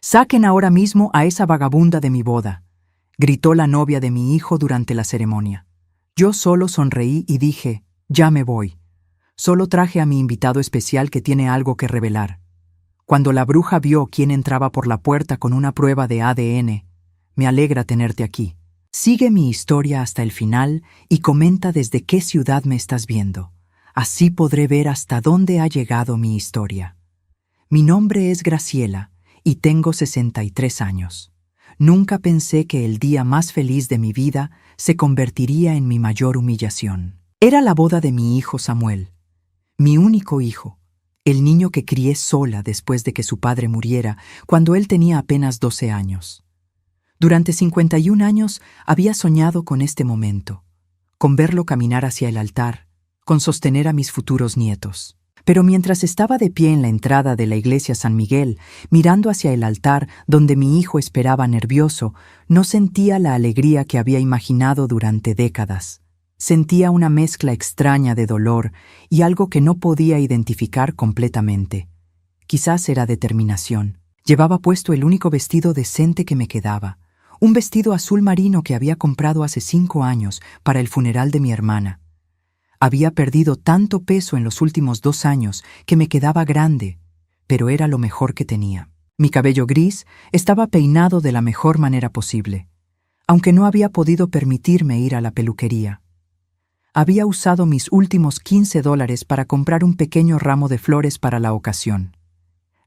«Saquen ahora mismo a esa vagabunda de mi boda», gritó la novia de mi hijo durante la ceremonia. Yo solo sonreí y dije, «Ya me voy. Solo traje a mi invitado especial que tiene algo que revelar». Cuando la bruja vio quién entraba por la puerta con una prueba de ADN, «Me alegra tenerte aquí. Sigue mi historia hasta el final y comenta desde qué ciudad me estás viendo. Así podré ver hasta dónde ha llegado mi historia. Mi nombre es Graciela y tengo 63 años. Nunca pensé que el día más feliz de mi vida se convertiría en mi mayor humillación. Era la boda de mi hijo Samuel, mi único hijo, el niño que crié sola después de que su padre muriera cuando él tenía apenas 12 años. Durante 51 años había soñado con este momento, con verlo caminar hacia el altar, con sostener a mis futuros nietos. Pero mientras estaba de pie en la entrada de la iglesia San Miguel, mirando hacia el altar donde mi hijo esperaba nervioso, no sentía la alegría que había imaginado durante décadas. Sentía una mezcla extraña de dolor y algo que no podía identificar completamente. Quizás era determinación. Llevaba puesto el único vestido decente que me quedaba, un vestido azul marino que había comprado hace 5 años para el funeral de mi hermana. Había perdido tanto peso en los últimos 2 años que me quedaba grande, pero era lo mejor que tenía. Mi cabello gris estaba peinado de la mejor manera posible, aunque no había podido permitirme ir a la peluquería. Había usado mis últimos $15 para comprar un pequeño ramo de flores para la ocasión.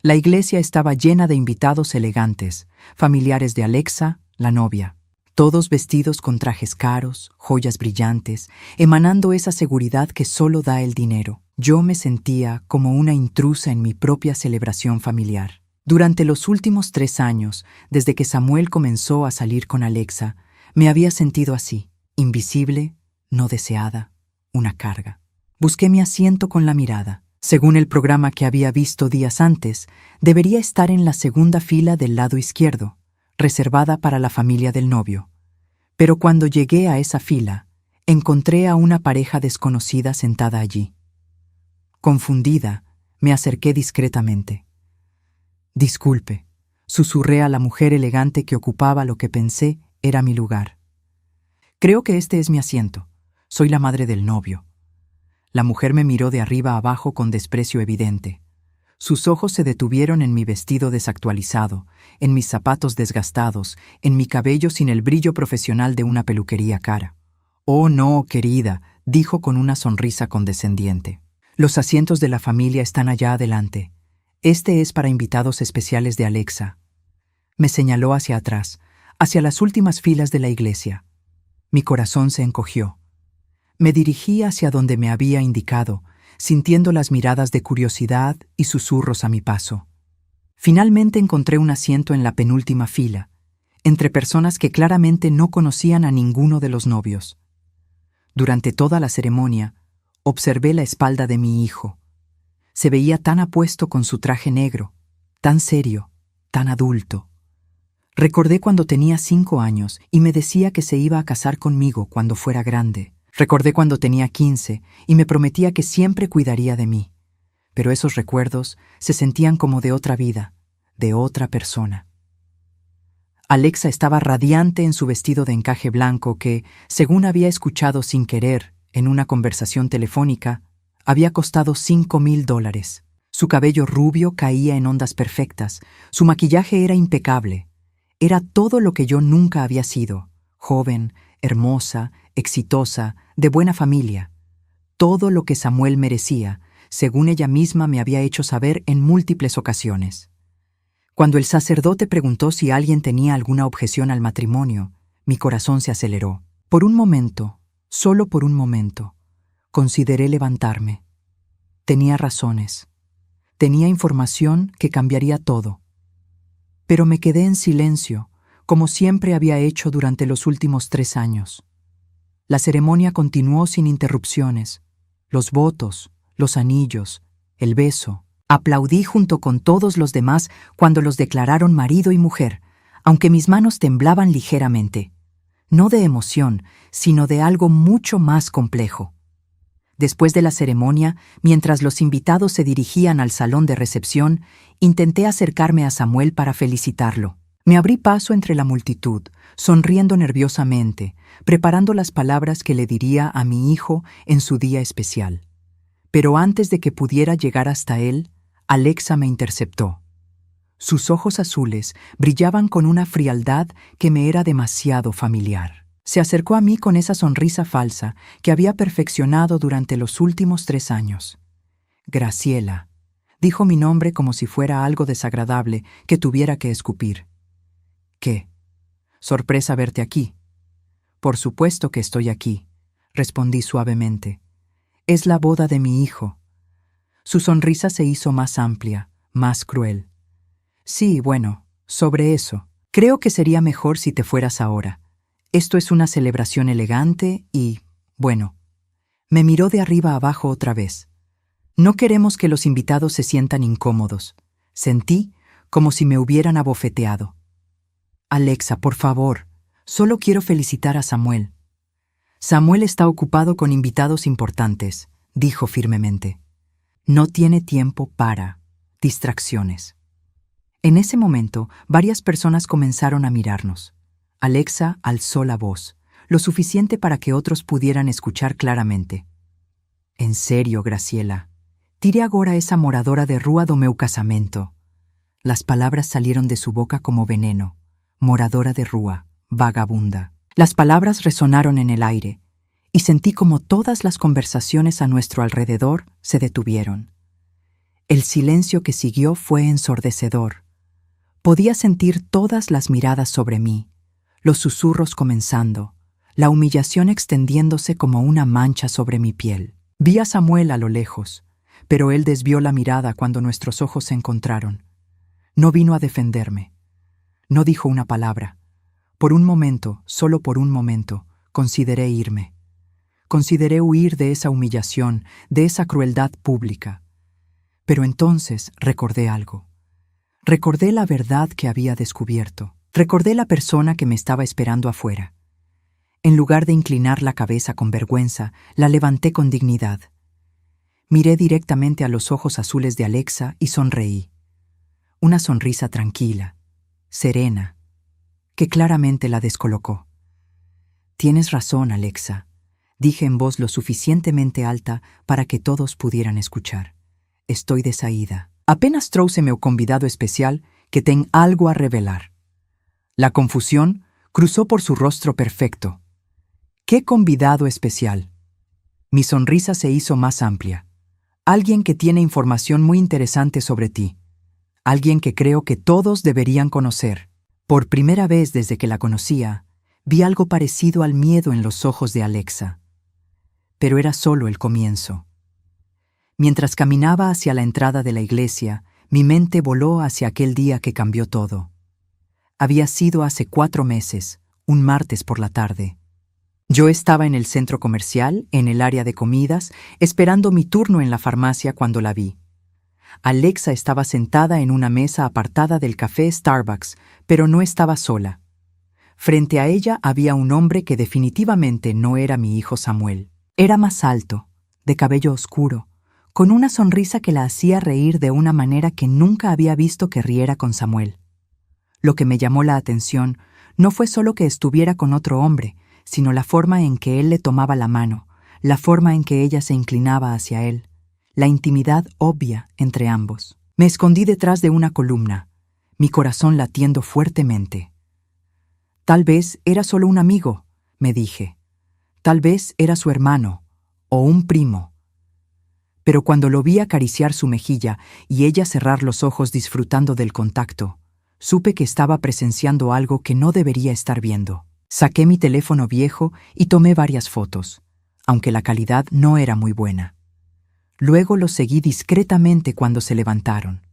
La iglesia estaba llena de invitados elegantes, familiares de Alexa, la novia. Todos vestidos con trajes caros, joyas brillantes, emanando esa seguridad que solo da el dinero. Yo me sentía como una intrusa en mi propia celebración familiar. Durante los últimos 3 años, desde que Samuel comenzó a salir con Alexa, me había sentido así, invisible, no deseada, una carga. Busqué mi asiento con la mirada. Según el programa que había visto días antes, debería estar en la segunda fila del lado izquierdo, reservada para la familia del novio. Pero cuando llegué a esa fila, encontré a una pareja desconocida sentada allí. Confundida, me acerqué discretamente. «Disculpe», susurré a la mujer elegante que ocupaba lo que pensé era mi lugar. «Creo que este es mi asiento. Soy la madre del novio». La mujer me miró de arriba a abajo con desprecio evidente. Sus ojos se detuvieron en mi vestido desactualizado, en mis zapatos desgastados, en mi cabello sin el brillo profesional de una peluquería cara. «Oh, no, querida», dijo con una sonrisa condescendiente. «Los asientos de la familia están allá adelante. Este es para invitados especiales de Alexa». Me señaló hacia atrás, hacia las últimas filas de la iglesia. Mi corazón se encogió. Me dirigí hacia donde me había indicado, sintiendo las miradas de curiosidad y susurros a mi paso. Finalmente encontré un asiento en la penúltima fila, entre personas que claramente no conocían a ninguno de los novios. Durante toda la ceremonia, observé la espalda de mi hijo. Se veía tan apuesto con su traje negro, tan serio, tan adulto. Recordé cuando tenía 5 años y me decía que se iba a casar conmigo cuando fuera grande. Recordé cuando tenía 15 y me prometía que siempre cuidaría de mí. Pero esos recuerdos se sentían como de otra vida, de otra persona. Alexa estaba radiante en su vestido de encaje blanco que, según había escuchado sin querer en una conversación telefónica, había costado $5,000. Su cabello rubio caía en ondas perfectas, su maquillaje era impecable. Era todo lo que yo nunca había sido, joven, hermosa, exitosa, de buena familia. Todo lo que Samuel merecía, según ella misma me había hecho saber en múltiples ocasiones. Cuando el sacerdote preguntó si alguien tenía alguna objeción al matrimonio, mi corazón se aceleró. Por un momento, solo por un momento, consideré levantarme. Tenía razones. Tenía información que cambiaría todo. Pero me quedé en silencio, como siempre había hecho durante los últimos 3 años. La ceremonia continuó sin interrupciones. Los votos, los anillos, el beso. Aplaudí junto con todos los demás cuando los declararon marido y mujer, aunque mis manos temblaban ligeramente. No de emoción, sino de algo mucho más complejo. Después de la ceremonia, mientras los invitados se dirigían al salón de recepción, intenté acercarme a Samuel para felicitarlo. Me abrí paso entre la multitud, sonriendo nerviosamente, preparando las palabras que le diría a mi hijo en su día especial. Pero antes de que pudiera llegar hasta él, Alexa me interceptó. Sus ojos azules brillaban con una frialdad que me era demasiado familiar. Se acercó a mí con esa sonrisa falsa que había perfeccionado durante los últimos 3 años. Graciela, dijo mi nombre como si fuera algo desagradable que tuviera que escupir. ¿Qué? Sorpresa verte aquí. Por supuesto que estoy aquí, respondí suavemente. Es la boda de mi hijo. Su sonrisa se hizo más amplia, más cruel. Sí, bueno, sobre eso. Creo que sería mejor si te fueras ahora. Esto es una celebración elegante y, bueno, me miró de arriba abajo otra vez. No queremos que los invitados se sientan incómodos. Sentí como si me hubieran abofeteado. Alexa, por favor, solo quiero felicitar a Samuel. Samuel está ocupado con invitados importantes, dijo firmemente. No tiene tiempo para distracciones. En ese momento, varias personas comenzaron a mirarnos. Alexa alzó la voz, lo suficiente para que otros pudieran escuchar claramente. En serio, Graciela, tire agora esa moradora de rúa do meu casamento. Las palabras salieron de su boca como veneno. Moradora de rúa, vagabunda. Las palabras resonaron en el aire, y sentí como todas las conversaciones a nuestro alrededor se detuvieron. El silencio que siguió fue ensordecedor. Podía sentir todas las miradas sobre mí, los susurros comenzando, la humillación extendiéndose como una mancha sobre mi piel. Vi a Samuel a lo lejos, pero él desvió la mirada cuando nuestros ojos se encontraron. No vino a defenderme. No dijo una palabra. Por un momento, solo por un momento, consideré irme. Consideré huir de esa humillación, de esa crueldad pública. Pero entonces recordé algo. Recordé la verdad que había descubierto. Recordé la persona que me estaba esperando afuera. En lugar de inclinar la cabeza con vergüenza, la levanté con dignidad. Miré directamente a los ojos azules de Alexa y sonreí. Una sonrisa tranquila, serena, que claramente la descolocó. Tienes razón, Alexa, dije en voz lo suficientemente alta para que todos pudieran escuchar. Estoy desaída. Apenas trouxe meu convidado especial que ten algo a revelar. La confusión cruzó por su rostro perfecto. ¿Qué convidado especial? Mi sonrisa se hizo más amplia. Alguien que tiene información muy interesante sobre ti. Alguien que creo que todos deberían conocer. Por primera vez desde que la conocía, vi algo parecido al miedo en los ojos de Alexa. Pero era solo el comienzo. Mientras caminaba hacia la entrada de la iglesia, mi mente voló hacia aquel día que cambió todo. Había sido hace 4 meses, un martes por la tarde. Yo estaba en el centro comercial, en el área de comidas, esperando mi turno en la farmacia cuando la vi. Alexa estaba sentada en una mesa apartada del café Starbucks, pero no estaba sola. Frente a ella había un hombre que definitivamente no era mi hijo Samuel. Era más alto, de cabello oscuro, con una sonrisa que la hacía reír de una manera que nunca había visto que riera con Samuel. Lo que me llamó la atención no fue solo que estuviera con otro hombre, sino la forma en que él le tomaba la mano, la forma en que ella se inclinaba hacia él, la intimidad obvia entre ambos. Me escondí detrás de una columna, mi corazón latiendo fuertemente. Tal vez era solo un amigo, me dije. Tal vez era su hermano o un primo. Pero cuando lo vi acariciar su mejilla y ella cerrar los ojos disfrutando del contacto, supe que estaba presenciando algo que no debería estar viendo. Saqué mi teléfono viejo y tomé varias fotos, aunque la calidad no era muy buena. Luego los seguí discretamente cuando se levantaron.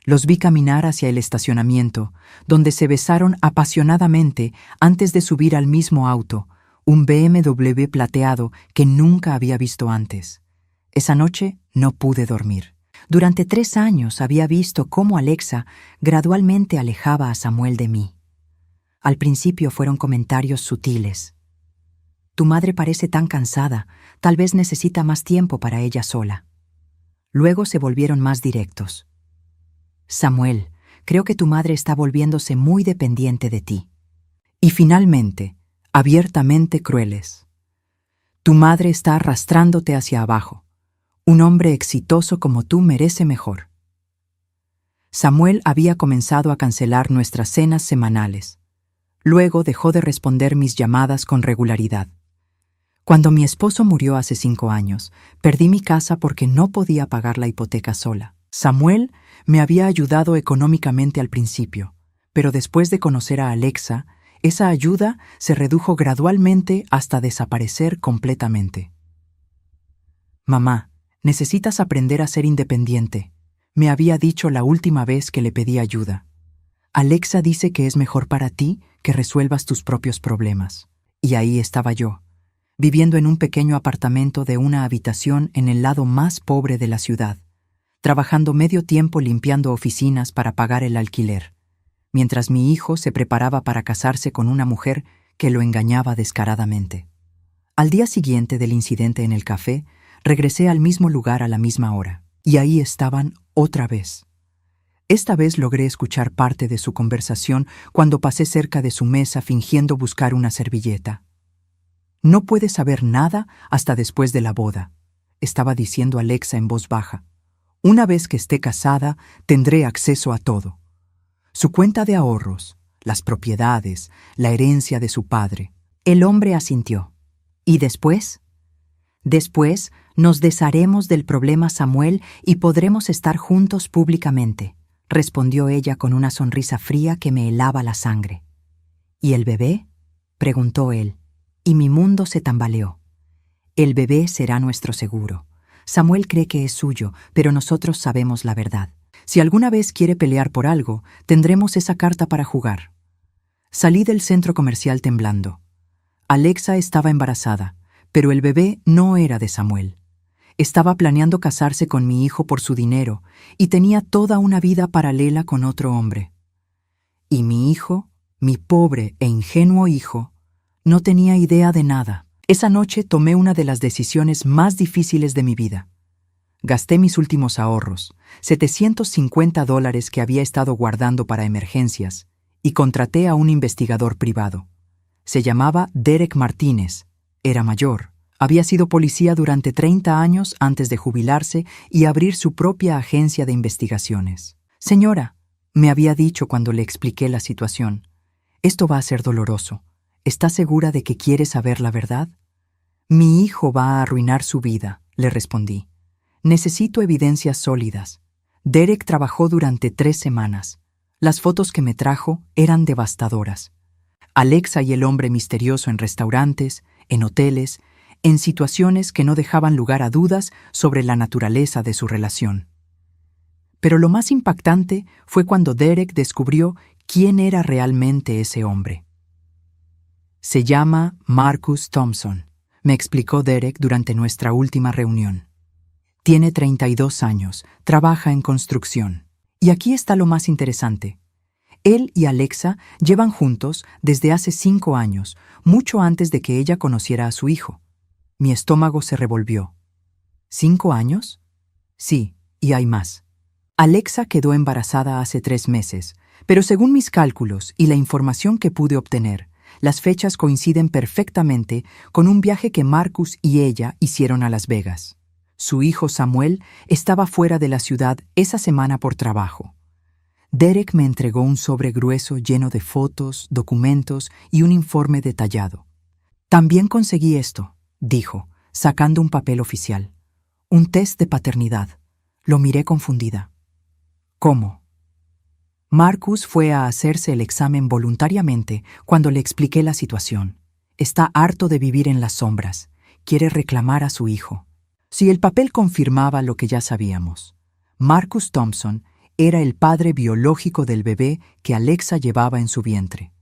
Los vi caminar hacia el estacionamiento, donde se besaron apasionadamente antes de subir al mismo auto, un BMW plateado que nunca había visto antes. Esa noche no pude dormir. Durante 3 años había visto cómo Alexa gradualmente alejaba a Samuel de mí. Al principio fueron comentarios sutiles. Tu madre parece tan cansada, tal vez necesita más tiempo para ella sola. Luego se volvieron más directos. Samuel, creo que tu madre está volviéndose muy dependiente de ti. Y finalmente, abiertamente crueles. Tu madre está arrastrándote hacia abajo. Un hombre exitoso como tú merece mejor. Samuel había comenzado a cancelar nuestras cenas semanales. Luego dejó de responder mis llamadas con regularidad. Cuando mi esposo murió hace 5 años, perdí mi casa porque no podía pagar la hipoteca sola. Samuel me había ayudado económicamente al principio, pero después de conocer a Alexa, esa ayuda se redujo gradualmente hasta desaparecer completamente. Mamá, necesitas aprender a ser independiente, me había dicho la última vez que le pedí ayuda. Alexa dice que es mejor para ti que resuelvas tus propios problemas. Y ahí estaba yo, viviendo en un pequeño apartamento de una habitación en el lado más pobre de la ciudad, trabajando medio tiempo limpiando oficinas para pagar el alquiler, mientras mi hijo se preparaba para casarse con una mujer que lo engañaba descaradamente. Al día siguiente del incidente en el café, regresé al mismo lugar a la misma hora, y ahí estaban otra vez. Esta vez logré escuchar parte de su conversación cuando pasé cerca de su mesa fingiendo buscar una servilleta. No puedes saber nada hasta después de la boda, estaba diciendo Alexa en voz baja. Una vez que esté casada, tendré acceso a todo. Su cuenta de ahorros, las propiedades, la herencia de su padre. El hombre asintió. ¿Y después? Después nos desharemos del problema, Samuel, y podremos estar juntos públicamente, respondió ella con una sonrisa fría que me helaba la sangre. ¿Y el bebé? Preguntó él, y mi mundo se tambaleó. El bebé será nuestro seguro. Samuel cree que es suyo, pero nosotros sabemos la verdad. Si alguna vez quiere pelear por algo, tendremos esa carta para jugar. Salí del centro comercial temblando. Alexa estaba embarazada, pero el bebé no era de Samuel. Estaba planeando casarse con mi hijo por su dinero y tenía toda una vida paralela con otro hombre. Y mi hijo, mi pobre e ingenuo hijo, no tenía idea de nada. Esa noche tomé una de las decisiones más difíciles de mi vida. Gasté mis últimos ahorros, $750 que había estado guardando para emergencias, y contraté a un investigador privado. Se llamaba Derek Martínez, era mayor, había sido policía durante 30 años antes de jubilarse y abrir su propia agencia de investigaciones. Señora, me había dicho cuando le expliqué la situación, esto va a ser doloroso. ¿Está segura de que quiere saber la verdad? Mi hijo va a arruinar su vida, le respondí. Necesito evidencias sólidas. Derek trabajó durante 3 semanas. Las fotos que me trajo eran devastadoras. Alexa y el hombre misterioso en restaurantes, en hoteles, en situaciones que no dejaban lugar a dudas sobre la naturaleza de su relación. Pero lo más impactante fue cuando Derek descubrió quién era realmente ese hombre. Se llama Marcus Thompson, me explicó Derek durante nuestra última reunión. Tiene 32 años, trabaja en construcción. Y aquí está lo más interesante. Él y Alexa llevan juntos desde hace 5 años, mucho antes de que ella conociera a su hijo. Mi estómago se revolvió. ¿5 años? Sí, y hay más. Alexa quedó embarazada hace 3 meses, pero según mis cálculos y la información que pude obtener, las fechas coinciden perfectamente con un viaje que Marcus y ella hicieron a Las Vegas. Su hijo Samuel estaba fuera de la ciudad esa semana por trabajo. Derek me entregó un sobre grueso lleno de fotos, documentos y un informe detallado. También conseguí esto, dijo, sacando un papel oficial. Un test de paternidad. Lo miré confundida. ¿Cómo? Marcus fue a hacerse el examen voluntariamente cuando le expliqué la situación. Está harto de vivir en las sombras. Quiere reclamar a su hijo. Si el papel confirmaba lo que ya sabíamos, Marcus Thompson era el padre biológico del bebé que Alexa llevaba en su vientre.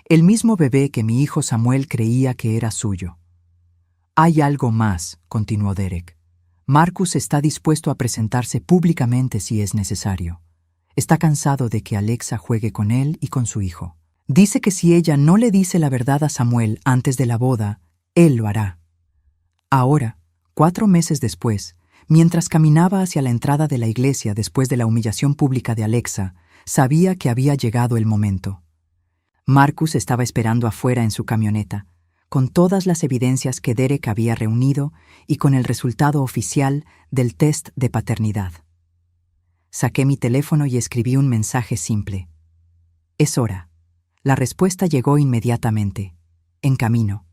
El mismo bebé que mi hijo Samuel creía que era suyo. Hay algo más, continuó Derek. Marcus está dispuesto a presentarse públicamente si es necesario. Está cansado de que Alexa juegue con él y con su hijo. Dice que si ella no le dice la verdad a Samuel antes de la boda, Él lo hará. Ahora, 4 meses después, mientras caminaba hacia la entrada de la iglesia después de la humillación pública de Alexa, sabía que había llegado el momento. Marcus estaba esperando afuera en su camioneta, con todas las evidencias que Derek había reunido y con el resultado oficial del test de paternidad. Saqué mi teléfono y escribí un mensaje simple. Es hora. La respuesta llegó inmediatamente. En camino.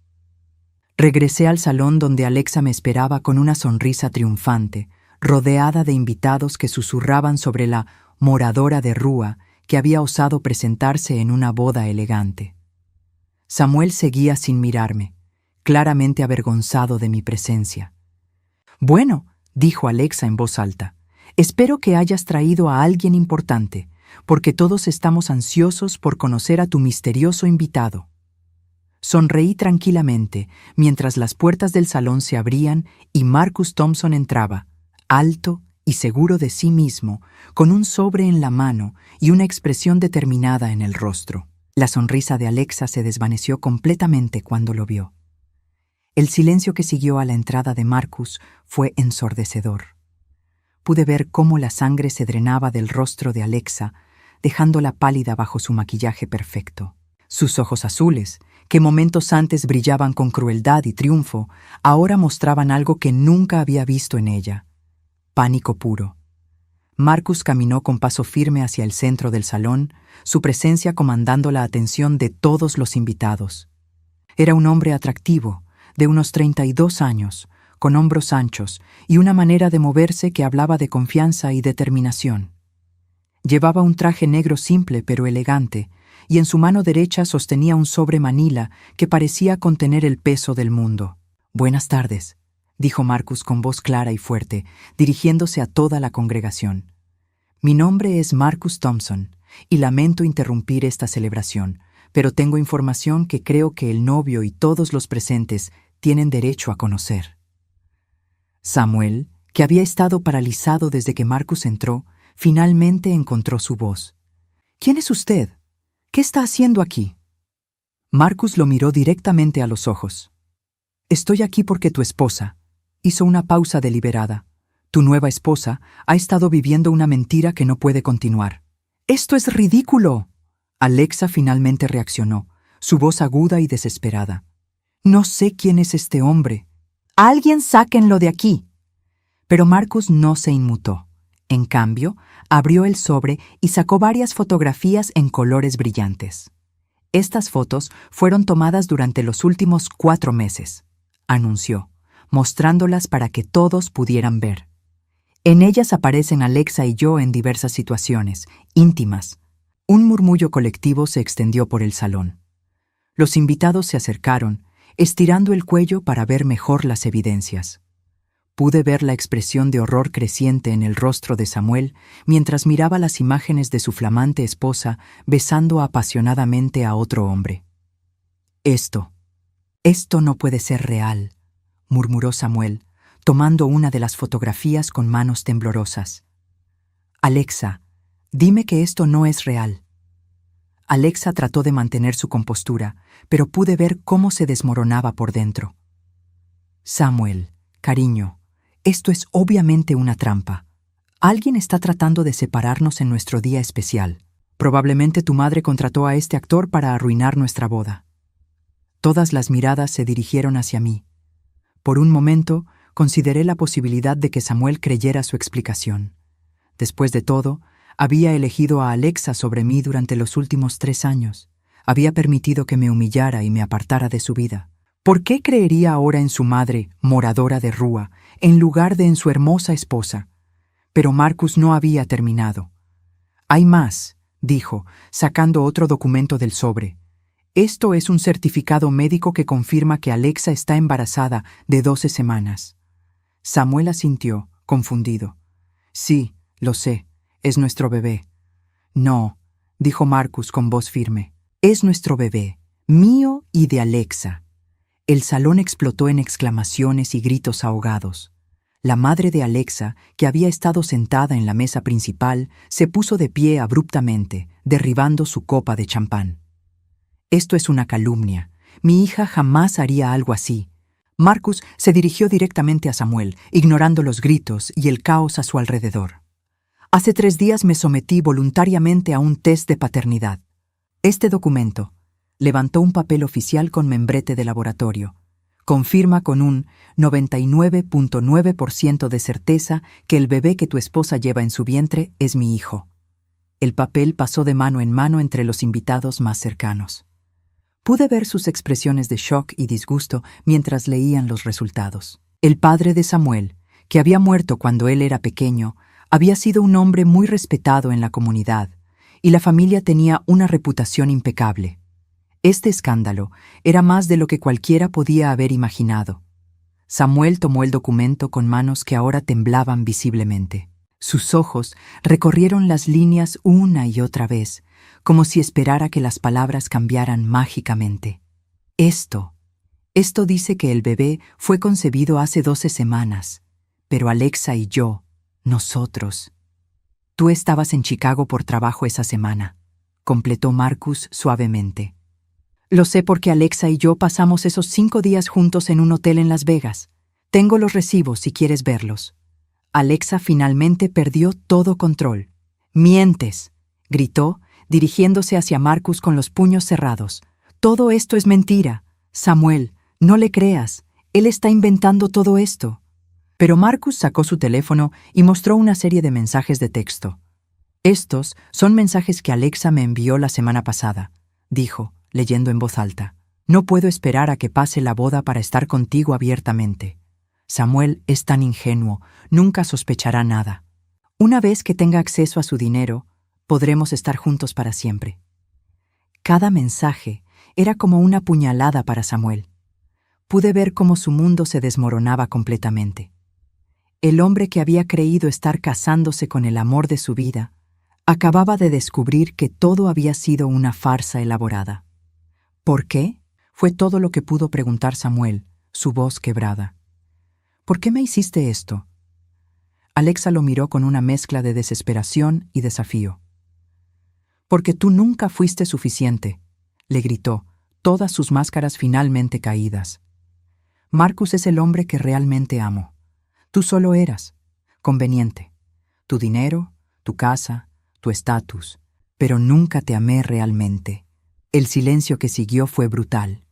Regresé al salón donde Alexa me esperaba con una sonrisa triunfante, rodeada de invitados que susurraban sobre la moradora de rúa que había osado presentarse en una boda elegante. Samuel seguía sin mirarme, claramente avergonzado de mi presencia. «Bueno», dijo Alexa en voz alta, «espero que hayas traído a alguien importante, porque todos estamos ansiosos por conocer a tu misterioso invitado». Sonreí tranquilamente mientras las puertas del salón se abrían y Marcus Thompson entraba, alto y seguro de sí mismo, con un sobre en la mano y una expresión determinada en el rostro. La sonrisa de Alexa se desvaneció completamente cuando lo vio. El silencio que siguió a la entrada de Marcus fue ensordecedor. Pude ver cómo la sangre se drenaba del rostro de Alexa, dejándola pálida bajo su maquillaje perfecto. Sus ojos azules, que momentos antes brillaban con crueldad y triunfo, ahora mostraban algo que nunca había visto en ella: pánico puro. Marcus caminó con paso firme hacia el centro del salón, su presencia comandando la atención de todos los invitados. Era un hombre atractivo, de unos 32 años, con hombros anchos y una manera de moverse que hablaba de confianza y determinación. Llevaba un traje negro simple pero elegante, y en su mano derecha sostenía un sobre manila que parecía contener el peso del mundo. «Buenas tardes», dijo Marcus con voz clara y fuerte, dirigiéndose a toda la congregación. «Mi nombre es Marcus Thompson, y lamento interrumpir esta celebración, pero tengo información que creo que el novio y todos los presentes tienen derecho a conocer». Samuel, que había estado paralizado desde que Marcus entró, finalmente encontró su voz. «¿Quién es usted? ¿Qué está haciendo aquí?» Marcus lo miró directamente a los ojos. «Estoy aquí porque tu esposa», hizo una pausa deliberada. «Tu nueva esposa ha estado viviendo una mentira que no puede continuar». «¡Esto es ridículo!», Alexa finalmente reaccionó, su voz aguda y desesperada. «No sé quién es este hombre». «¡Alguien sáquenlo de aquí!». Pero Marcus no se inmutó. En cambio, abrió el sobre y sacó varias fotografías en colores brillantes. «Estas fotos fueron tomadas durante los últimos 4 meses», anunció, mostrándolas para que todos pudieran ver. «En ellas aparecen Alexa y yo en diversas situaciones, íntimas». Un murmullo colectivo se extendió por el salón. Los invitados se acercaron, estirando el cuello para ver mejor las evidencias. Pude ver la expresión de horror creciente en el rostro de Samuel mientras miraba las imágenes de su flamante esposa besando apasionadamente a otro hombre. Esto no puede ser real», murmuró Samuel, tomando una de las fotografías con manos temblorosas. «Alexa, dime que esto no es real». Alexa trató de mantener su compostura, pero pude ver cómo se desmoronaba por dentro. «Samuel, cariño, esto es obviamente una trampa. Alguien está tratando de separarnos en nuestro día especial. Probablemente tu madre contrató a este actor para arruinar nuestra boda». Todas las miradas se dirigieron hacia mí. Por un momento, consideré la posibilidad de que Samuel creyera su explicación. Después de todo, había elegido a Alexa sobre mí durante los últimos 3 años. Había permitido que me humillara y me apartara de su vida. ¿Por qué creería ahora en su madre, moradora de rúa, en lugar de en su hermosa esposa? Pero Marcus no había terminado. «Hay más», dijo, sacando otro documento del sobre. «Esto es un certificado médico que confirma que Alexa está embarazada de 12 semanas». Samuel asintió, confundido. «Sí, lo sé, es nuestro bebé». «No», dijo Marcus con voz firme. «Es nuestro bebé, mío y de Alexa». El salón explotó en exclamaciones y gritos ahogados. La madre de Alexa, que había estado sentada en la mesa principal, se puso de pie abruptamente, derribando su copa de champán. «Esto es una calumnia. Mi hija jamás haría algo así», Marcus se dirigió directamente a Samuel, ignorando los gritos y el caos a su alrededor. Hace 3 días me sometí voluntariamente a un test de paternidad. Este documento, levantó un papel oficial con membrete de laboratorio, confirma con un 99.9% de certeza que el bebé que tu esposa lleva en su vientre es mi hijo. El papel pasó de mano en mano entre los invitados más cercanos. Pude ver sus expresiones de shock y disgusto mientras leían los resultados. El padre de Samuel, que había muerto cuando él era pequeño, había sido un hombre muy respetado en la comunidad, y la familia tenía una reputación impecable. Este escándalo era más de lo que cualquiera podía haber imaginado. Samuel tomó el documento con manos que ahora temblaban visiblemente. Sus ojos recorrieron las líneas una y otra vez, como si esperara que las palabras cambiaran mágicamente. Esto dice que el bebé fue concebido hace 12 semanas, pero Alexa y yo, nosotros. Tú estabas en Chicago por trabajo esa semana, completó Marcus suavemente. Lo sé porque Alexa y yo pasamos esos 5 días juntos en un hotel en Las Vegas. Tengo los recibos si quieres verlos. Alexa finalmente perdió todo control. «¡Mientes!», gritó, dirigiéndose hacia Marcus con los puños cerrados. «Todo esto es mentira. Samuel, no le creas. Él está inventando todo esto». Pero Marcus sacó su teléfono y mostró una serie de mensajes de texto. «Estos son mensajes que Alexa me envió la semana pasada», dijo, leyendo en voz alta. «No puedo esperar a que pase la boda para estar contigo abiertamente. Samuel es tan ingenuo, nunca sospechará nada. Una vez que tenga acceso a su dinero, podremos estar juntos para siempre». Cada mensaje era como una puñalada para Samuel. Pude ver cómo su mundo se desmoronaba completamente. El hombre que había creído estar casándose con el amor de su vida, acababa de descubrir que todo había sido una farsa elaborada. «¿Por qué?», fue todo lo que pudo preguntar Samuel, su voz quebrada. «¿Por qué me hiciste esto?». Alexa lo miró con una mezcla de desesperación y desafío. «Porque tú nunca fuiste suficiente», le gritó, todas sus máscaras finalmente caídas. «Marcus es el hombre que realmente amo. Tú solo eras conveniente. Tu dinero, tu casa, tu estatus, pero nunca te amé realmente». El silencio que siguió fue brutal.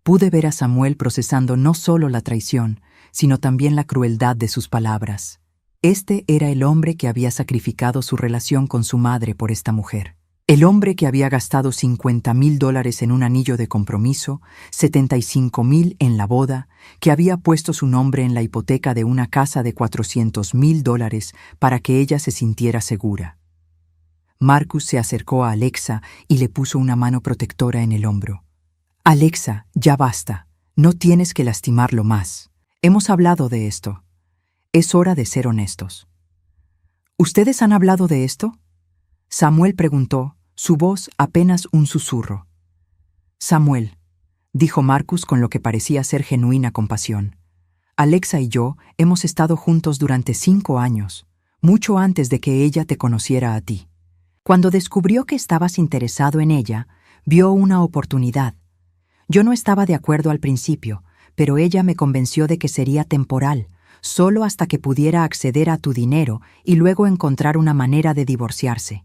Pude ver a Samuel procesando no solo la traición, sino también la crueldad de sus palabras. Este era el hombre que había sacrificado su relación con su madre por esta mujer. El hombre que había gastado $50,000 en un anillo de compromiso, $75,000 en la boda, que había puesto su nombre en la hipoteca de una casa de $400,000 para que ella se sintiera segura. Marcus se acercó a Alexa y le puso una mano protectora en el hombro. «Alexa, ya basta. No tienes que lastimarlo más. Hemos hablado de esto. Es hora de ser honestos». «¿Ustedes han hablado de esto?», Samuel preguntó, su voz apenas un susurro. «Samuel», dijo Marcus con lo que parecía ser genuina compasión. «Alexa y yo hemos estado juntos durante 5 años, mucho antes de que ella te conociera a ti. Cuando descubrió que estabas interesado en ella, vio una oportunidad. Yo no estaba de acuerdo al principio, pero ella me convenció de que sería temporal, solo hasta que pudiera acceder a tu dinero y luego encontrar una manera de divorciarse.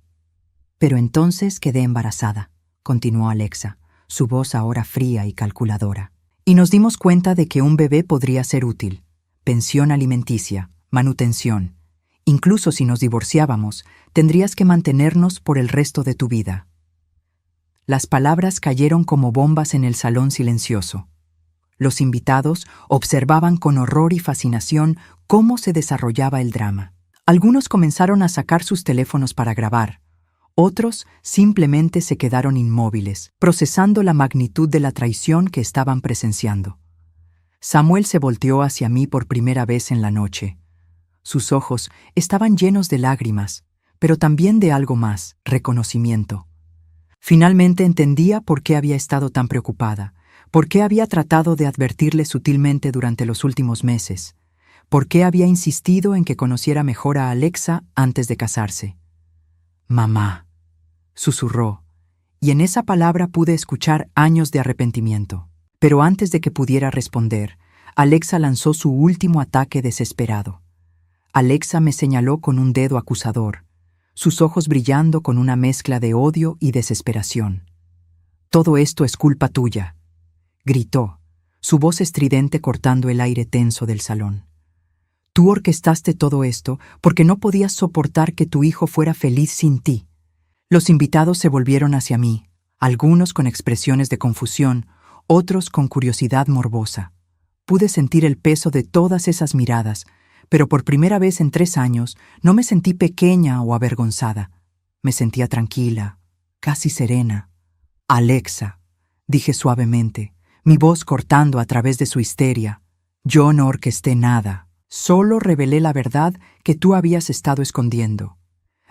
Pero entonces quedé embarazada», continuó Alexa, su voz ahora fría y calculadora. «Y nos dimos cuenta de que un bebé podría ser útil. Pensión alimenticia, manutención. Incluso si nos divorciábamos, tendrías que mantenernos por el resto de tu vida». Las palabras cayeron como bombas en el salón silencioso. Los invitados observaban con horror y fascinación cómo se desarrollaba el drama. Algunos comenzaron a sacar sus teléfonos para grabar. Otros simplemente se quedaron inmóviles, procesando la magnitud de la traición que estaban presenciando. Samuel se volteó hacia mí por primera vez en la noche. Sus ojos estaban llenos de lágrimas, pero también de algo más, reconocimiento. Finalmente entendía por qué había estado tan preocupada, por qué había tratado de advertirle sutilmente durante los últimos meses, por qué había insistido en que conociera mejor a Alexa antes de casarse. «Mamá», susurró, y en esa palabra pude escuchar años de arrepentimiento. Pero antes de que pudiera responder, Alexa lanzó su último ataque desesperado. Alexa me señaló con un dedo acusador, sus ojos brillando con una mezcla de odio y desesperación. «Todo esto es culpa tuya», gritó, su voz estridente cortando el aire tenso del salón. «Tú orquestaste todo esto porque no podías soportar que tu hijo fuera feliz sin ti». Los invitados se volvieron hacia mí, algunos con expresiones de confusión, otros con curiosidad morbosa. Pude sentir el peso de todas esas miradas, pero por primera vez en 3 años no me sentí pequeña o avergonzada. Me sentía tranquila, casi serena. «Alexa», dije suavemente, mi voz cortando a través de su histeria. «Yo no orquesté nada. Solo revelé la verdad que tú habías estado escondiendo».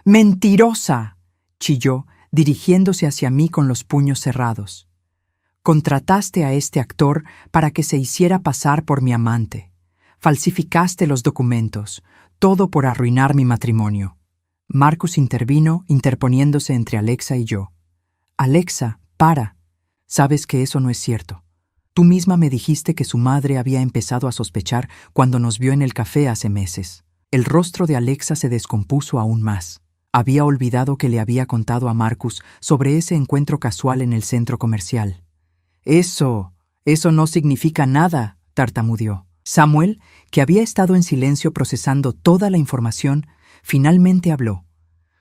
«¡Mentirosa!», chilló, dirigiéndose hacia mí con los puños cerrados. «Contrataste a este actor para que se hiciera pasar por mi amante. Falsificaste los documentos, todo por arruinar mi matrimonio». Marcus intervino, interponiéndose entre Alexa y yo. «Alexa, para. Sabes que eso no es cierto. Tú misma me dijiste que su madre había empezado a sospechar cuando nos vio en el café hace meses». El rostro de Alexa se descompuso aún más. Había olvidado que le había contado a Marcus sobre ese encuentro casual en el centro comercial. Eso no significa nada», tartamudeó. Samuel, que había estado en silencio procesando toda la información, finalmente habló.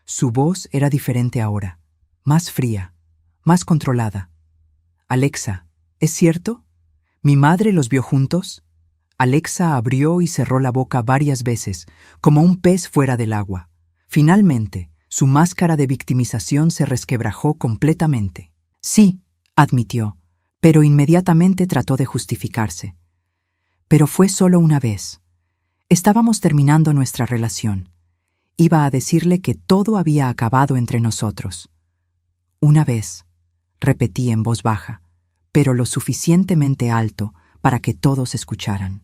Su voz era diferente ahora, más fría, más controlada. «Alexa, ¿es cierto? ¿Mi madre los vio juntos?». Alexa abrió y cerró la boca varias veces, como un pez fuera del agua. Finalmente, su máscara de victimización se resquebrajó completamente. «Sí», admitió, pero inmediatamente trató de justificarse. «Pero fue solo una vez. Estábamos terminando nuestra relación. Iba a decirle que todo había acabado entre nosotros». «Una vez», repetí en voz baja, pero lo suficientemente alto para que todos escucharan.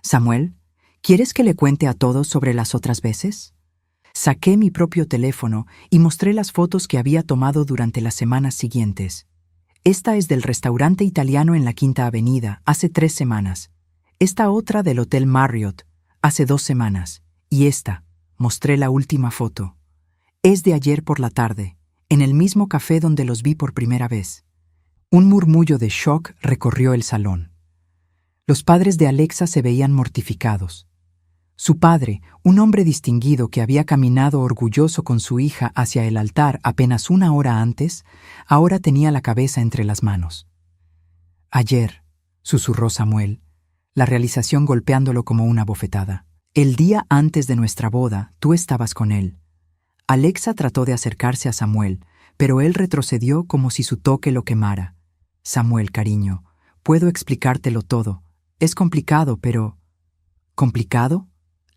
«Samuel, ¿quieres que le cuente a todos sobre las otras veces?». Saqué mi propio teléfono y mostré las fotos que había tomado durante las semanas siguientes. Esta es del restaurante italiano en la Quinta Avenida, hace 3 semanas. Esta otra del Hotel Marriott, hace 2 semanas. Y esta, mostré la última foto. Es de ayer por la tarde, en el mismo café donde los vi por primera vez. Un murmullo de shock recorrió el salón. Los padres de Alexa se veían mortificados. Su padre, un hombre distinguido que había caminado orgulloso con su hija hacia el altar apenas 1 hora antes, ahora tenía la cabeza entre las manos. «Ayer», susurró Samuel, la realización golpeándolo como una bofetada. «El día antes de nuestra boda, tú estabas con él». Alexa trató de acercarse a Samuel, pero él retrocedió como si su toque lo quemara. «Samuel, cariño, puedo explicártelo todo. Es complicado, pero...». «¿Complicado?».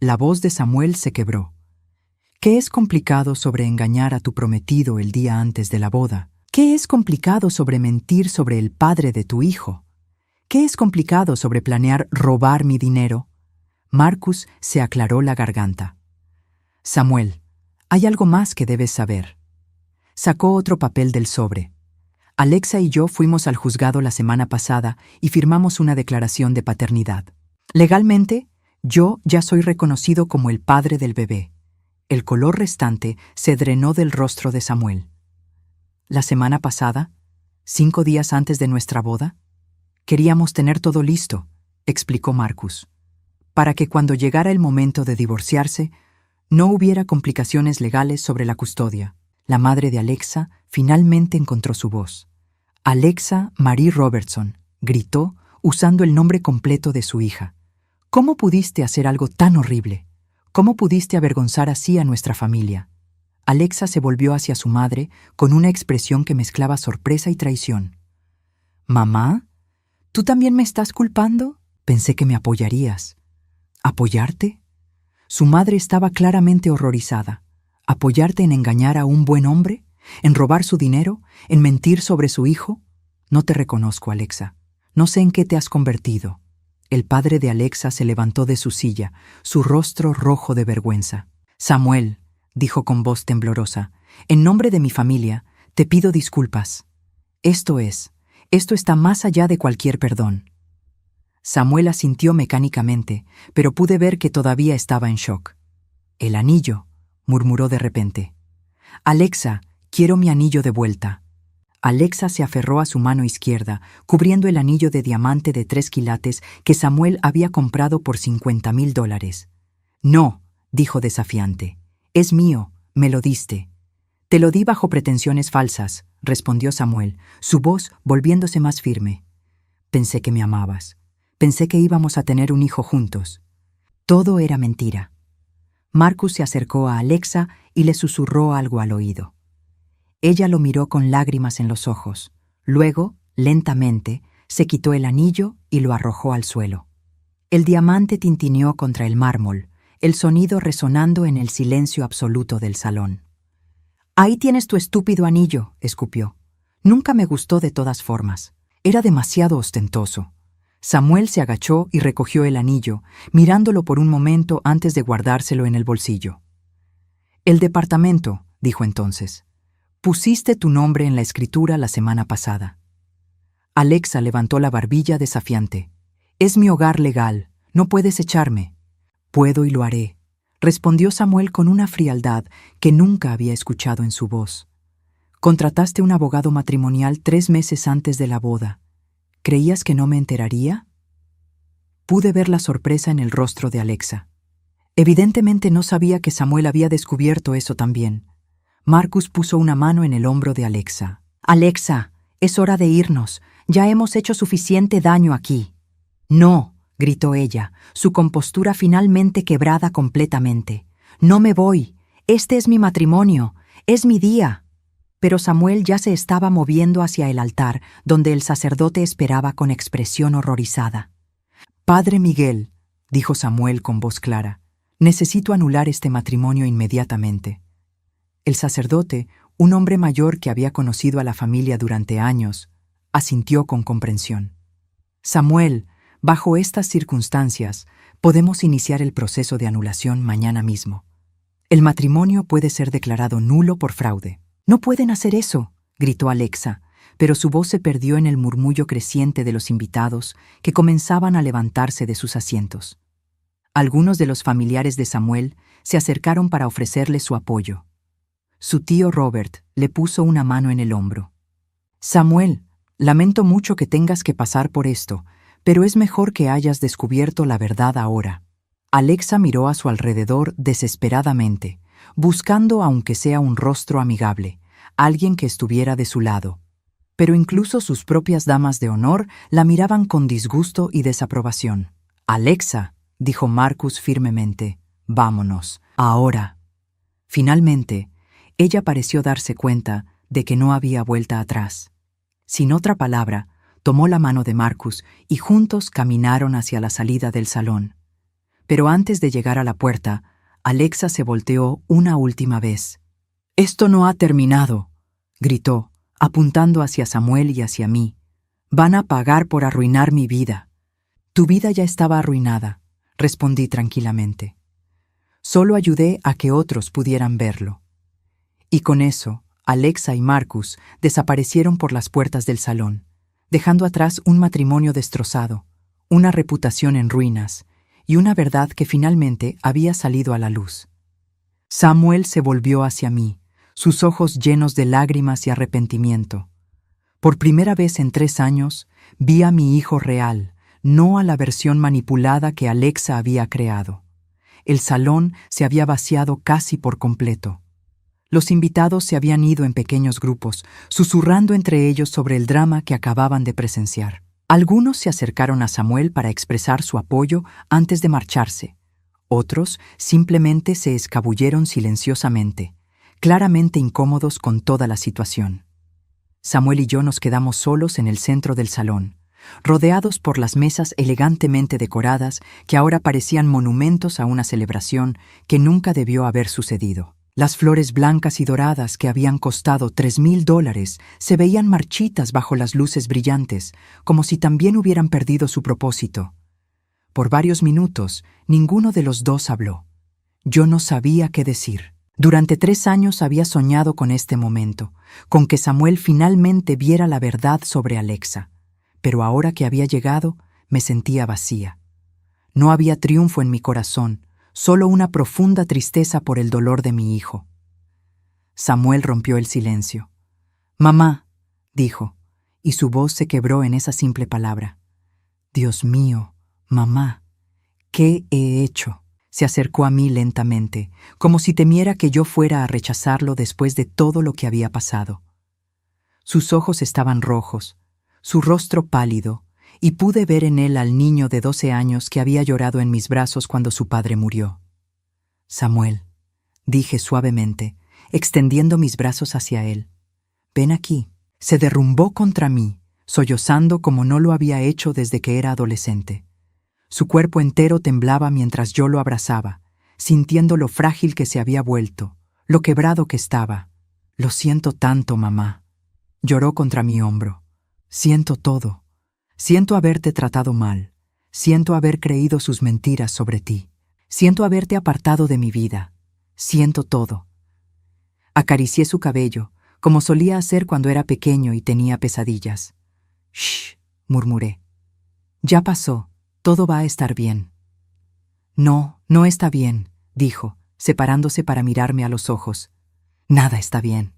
La voz de Samuel se quebró. «¿Qué es complicado sobre engañar a tu prometido el día antes de la boda? ¿Qué es complicado sobre mentir sobre el padre de tu hijo? ¿Qué es complicado sobre planear robar mi dinero?». Marcus se aclaró la garganta. «Samuel, hay algo más que debes saber». Sacó otro papel del sobre. «Alexa y yo fuimos al juzgado la semana pasada y firmamos una declaración de paternidad. Legalmente, yo ya soy reconocido como el padre del bebé». El color restante se drenó del rostro de Samuel. «La semana pasada, 5 días antes de nuestra boda, queríamos tener todo listo», explicó Marcus, «para que cuando llegara el momento de divorciarse, no hubiera complicaciones legales sobre la custodia». La madre de Alexa finalmente encontró su voz. «Alexa Marie Robertson», gritó, usando el nombre completo de su hija. «¿Cómo pudiste hacer algo tan horrible? ¿Cómo pudiste avergonzar así a nuestra familia?». Alexa se volvió hacia su madre con una expresión que mezclaba sorpresa y traición. «¿Mamá? ¿Tú también me estás culpando? Pensé que me apoyarías». «¿Apoyarte?». Su madre estaba claramente horrorizada. «¿Apoyarte en engañar a un buen hombre? ¿En robar su dinero? ¿En mentir sobre su hijo? No te reconozco, Alexa. No sé en qué te has convertido». El padre de Alexa se levantó de su silla, su rostro rojo de vergüenza. «Samuel», dijo con voz temblorosa, «en nombre de mi familia, te pido disculpas. Esto está más allá de cualquier perdón». Samuel asintió mecánicamente, pero pude ver que todavía estaba en shock. «El anillo», murmuró de repente. «Alexa, quiero mi anillo de vuelta». Alexa se aferró a su mano izquierda, cubriendo el anillo de diamante de 3 quilates que Samuel había comprado por $50,000. «No», dijo desafiante. «Es mío, me lo diste». «Te lo di bajo pretensiones falsas», respondió Samuel, su voz volviéndose más firme. «Pensé que me amabas. Pensé que íbamos a tener un hijo juntos». Todo era mentira. Marcus se acercó a Alexa y le susurró algo al oído. Ella lo miró con lágrimas en los ojos. Luego, lentamente, se quitó el anillo y lo arrojó al suelo. El diamante tintineó contra el mármol, el sonido resonando en el silencio absoluto del salón. «Ahí tienes tu estúpido anillo», escupió. «Nunca me gustó de todas formas. Era demasiado ostentoso». Samuel se agachó y recogió el anillo, mirándolo por un momento antes de guardárselo en el bolsillo. «El departamento», dijo entonces. «Pusiste tu nombre en la escritura la semana pasada». Alexa levantó la barbilla desafiante. «Es mi hogar legal, no puedes echarme». «Puedo y lo haré», respondió Samuel con una frialdad que nunca había escuchado en su voz. «Contrataste un abogado matrimonial 3 meses antes de la boda. ¿Creías que no me enteraría?» Pude ver la sorpresa en el rostro de Alexa. Evidentemente no sabía que Samuel había descubierto eso también. Marcus puso una mano en el hombro de Alexa. «Alexa, es hora de irnos. Ya hemos hecho suficiente daño aquí». «No», gritó ella, su compostura finalmente quebrada completamente. «No me voy. Este es mi matrimonio. Es mi día». Pero Samuel ya se estaba moviendo hacia el altar, donde el sacerdote esperaba con expresión horrorizada. «Padre Miguel», dijo Samuel con voz clara, «necesito anular este matrimonio inmediatamente». El sacerdote, un hombre mayor que había conocido a la familia durante años, asintió con comprensión. «Samuel, bajo estas circunstancias, podemos iniciar el proceso de anulación mañana mismo. El matrimonio puede ser declarado nulo por fraude». «No pueden hacer eso», gritó Alexa, pero su voz se perdió en el murmullo creciente de los invitados que comenzaban a levantarse de sus asientos. Algunos de los familiares de Samuel se acercaron para ofrecerle su apoyo. Su tío Robert le puso una mano en el hombro. «Samuel, lamento mucho que tengas que pasar por esto, pero es mejor que hayas descubierto la verdad ahora». Alexa miró a su alrededor desesperadamente, buscando aunque sea un rostro amigable, alguien que estuviera de su lado. Pero incluso sus propias damas de honor la miraban con disgusto y desaprobación. «Alexa», dijo Marcus firmemente, «vámonos, ahora». Finalmente, ella pareció darse cuenta de que no había vuelta atrás. Sin otra palabra, tomó la mano de Marcus y juntos caminaron hacia la salida del salón. Pero antes de llegar a la puerta, Alexa se volteó una última vez. «Esto no ha terminado», gritó, apuntando hacia Samuel y hacia mí. «Van a pagar por arruinar mi vida». «Tu vida ya estaba arruinada», respondí tranquilamente. «Solo ayudé a que otros pudieran verlo». Y con eso, Alexa y Marcus desaparecieron por las puertas del salón, dejando atrás un matrimonio destrozado, una reputación en ruinas y una verdad que finalmente había salido a la luz. Samuel se volvió hacia mí, sus ojos llenos de lágrimas y arrepentimiento. Por primera vez en 3 años, vi a mi hijo real, no a la versión manipulada que Alexa había creado. El salón se había vaciado casi por completo. Los invitados se habían ido en pequeños grupos, susurrando entre ellos sobre el drama que acababan de presenciar. Algunos se acercaron a Samuel para expresar su apoyo antes de marcharse. Otros simplemente se escabulleron silenciosamente, claramente incómodos con toda la situación. Samuel y yo nos quedamos solos en el centro del salón, rodeados por las mesas elegantemente decoradas que ahora parecían monumentos a una celebración que nunca debió haber sucedido. Las flores blancas y doradas que habían costado $3,000 se veían marchitas bajo las luces brillantes, como si también hubieran perdido su propósito. Por varios minutos, ninguno de los dos habló. Yo no sabía qué decir. Durante 3 años había soñado con este momento, con que Samuel finalmente viera la verdad sobre Alexa. Pero ahora que había llegado, Me sentía vacía. No había triunfo en mi corazón, solo una profunda tristeza por el dolor de mi hijo. Samuel rompió el silencio. «Mamá», dijo, y su voz se quebró en esa simple palabra. «Dios mío, mamá, ¿qué he hecho?». Se acercó a mí lentamente, como si temiera que yo fuera a rechazarlo después de todo lo que había pasado. Sus ojos estaban rojos, su rostro pálido, y pude ver en él al niño de 12 años que había llorado en mis brazos cuando su padre murió. «Samuel», dije suavemente, extendiendo mis brazos hacia él. «Ven aquí». Se derrumbó contra mí, sollozando como no lo había hecho desde que era adolescente. Su cuerpo entero temblaba mientras yo lo abrazaba, sintiendo lo frágil que se había vuelto, lo quebrado que estaba. «Lo siento tanto, mamá». Lloró contra mi hombro. «Siento todo. Siento haberte tratado mal. Siento haber creído sus mentiras sobre ti. Siento haberte apartado de mi vida. Siento todo». Acaricié su cabello, como solía hacer cuando era pequeño y tenía pesadillas. «Shh», murmuré. «Ya pasó. Todo va a estar bien». «No, no está bien», dijo, separándose para mirarme a los ojos. «Nada está bien.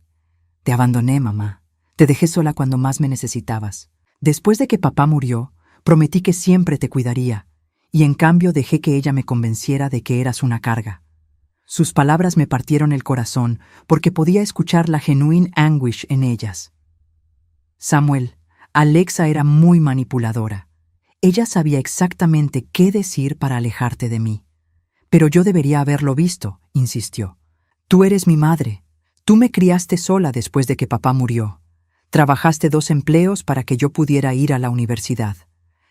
Te abandoné, mamá. Te dejé sola cuando más me necesitabas. Después de que papá murió, prometí que siempre te cuidaría, y en cambio dejé que ella me convenciera de que eras una carga». Sus palabras me partieron el corazón porque podía escuchar la genuine anguish en ellas. «Samuel, Alexa era muy manipuladora. Ella sabía exactamente qué decir para alejarte de mí. Pero yo debería haberlo visto», insistió. «Tú eres mi madre. Tú me criaste sola después de que papá murió. Trabajaste 2 empleos para que yo pudiera ir a la universidad.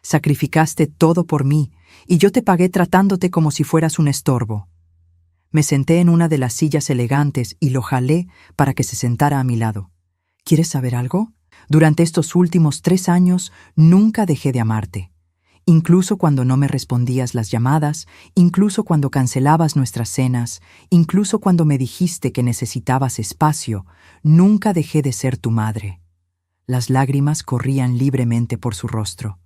Sacrificaste todo por mí y yo te pagué tratándote como si fueras un estorbo». Me senté en una de las sillas elegantes y lo jalé para que se sentara a mi lado. «¿Quieres saber algo? Durante estos últimos 3 años nunca dejé de amarte. Incluso cuando no me respondías las llamadas, incluso cuando cancelabas nuestras cenas, incluso cuando me dijiste que necesitabas espacio, nunca dejé de ser tu madre». Las lágrimas corrían libremente por su rostro.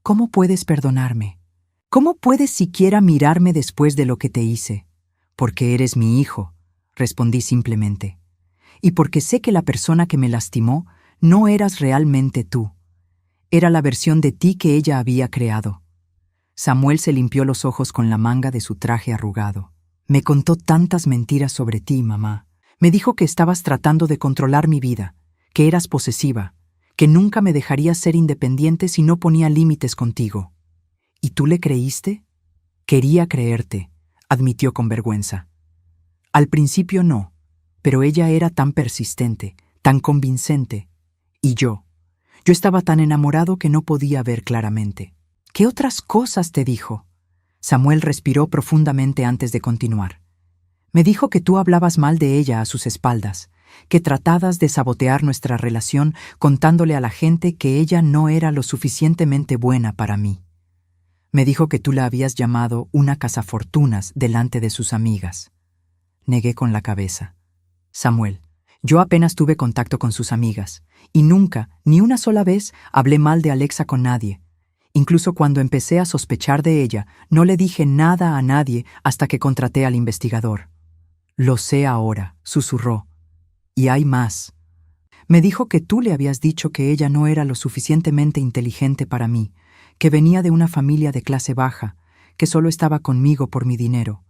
«¿Cómo puedes perdonarme? ¿Cómo puedes siquiera mirarme después de lo que te hice?». «Porque eres mi hijo», respondí simplemente. «Y porque sé que la persona que me lastimó no eras realmente tú. Era la versión de ti que ella había creado». Samuel se limpió los ojos con la manga de su traje arrugado. «Me contó tantas mentiras sobre ti, mamá. Me dijo que estabas tratando de controlar mi vida, que eras posesiva, que nunca me dejarías ser independiente si no ponía límites contigo. ¿Y tú le creíste?». «Quería creerte», admitió con vergüenza. «Al principio no, pero ella era tan persistente, tan convincente. Y yo estaba tan enamorado que no podía ver claramente». «¿Qué otras cosas te dijo?». Samuel respiró profundamente antes de continuar. «Me dijo que tú hablabas mal de ella a sus espaldas, que tratabas de sabotear nuestra relación contándole a la gente que ella no era lo suficientemente buena para mí. Me dijo que tú la habías llamado una cazafortunas delante de sus amigas». Negué con la cabeza. «Samuel, yo apenas tuve contacto con sus amigas, y nunca, ni una sola vez, hablé mal de Alexa con nadie. Incluso cuando empecé a sospechar de ella, no le dije nada a nadie hasta que contraté al investigador». «Lo sé ahora», susurró. «Y hay más. Me dijo que tú le habías dicho que ella no era lo suficientemente inteligente para mí, que venía de una familia de clase baja, que solo estaba conmigo por mi dinero».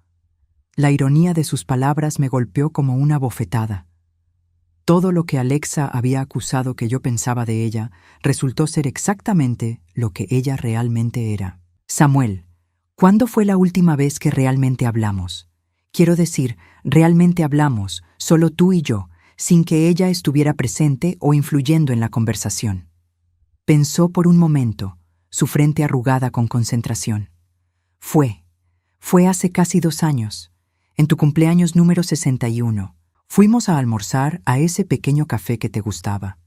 La ironía de sus palabras me golpeó como una bofetada. Todo lo que Alexa había acusado que yo pensaba de ella resultó ser exactamente lo que ella realmente era. «Samuel, ¿cuándo fue la última vez que realmente hablamos? Quiero decir, realmente hablamos, solo tú y yo, sin que ella estuviera presente o influyendo en la conversación». Pensó por un momento, su frente arrugada con concentración. Fue hace casi 2 años, en tu cumpleaños número 61. Fuimos a almorzar a ese pequeño café que te gustaba».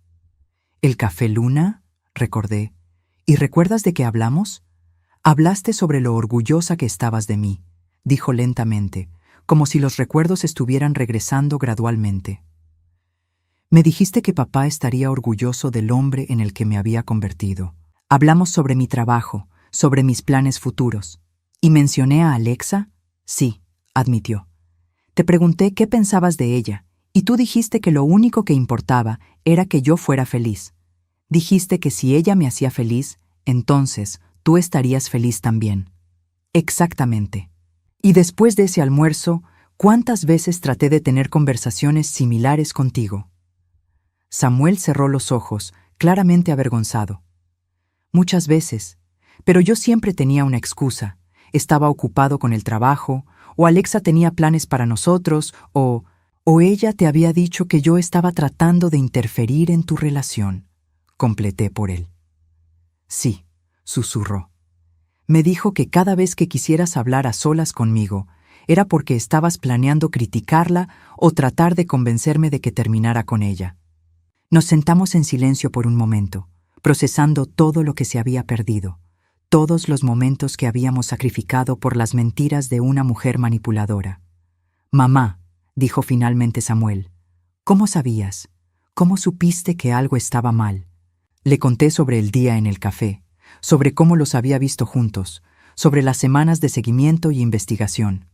«¿El Café Luna?», recordé. «¿Y recuerdas de qué hablamos?». «Hablaste sobre lo orgullosa que estabas de mí», dijo lentamente, como si los recuerdos estuvieran regresando gradualmente. «Me dijiste que papá estaría orgulloso del hombre en el que me había convertido. Hablamos sobre mi trabajo, sobre mis planes futuros. ¿Y mencioné a Alexa? Sí, admitió. Te pregunté qué pensabas de ella, y tú dijiste que lo único que importaba era que yo fuera feliz. Dijiste que si ella me hacía feliz, entonces tú estarías feliz también. Exactamente. Y después de ese almuerzo, ¿cuántas veces traté de tener conversaciones similares contigo? Samuel cerró los ojos, claramente avergonzado. Muchas veces, pero yo siempre tenía una excusa. Estaba ocupado con el trabajo, o Alexa tenía planes para nosotros, o ella te había dicho que yo estaba tratando de interferir en tu relación. Completé por él. Sí, susurró. Me dijo que cada vez que quisieras hablar a solas conmigo, era porque estabas planeando criticarla o tratar de convencerme de que terminara con ella. Nos sentamos en silencio por un momento, procesando todo lo que se había perdido, todos los momentos que habíamos sacrificado por las mentiras de una mujer manipuladora. Mamá, dijo finalmente Samuel, ¿cómo sabías? ¿Cómo supiste que algo estaba mal? Le conté sobre el día en el café, sobre cómo los había visto juntos, sobre las semanas de seguimiento y investigación.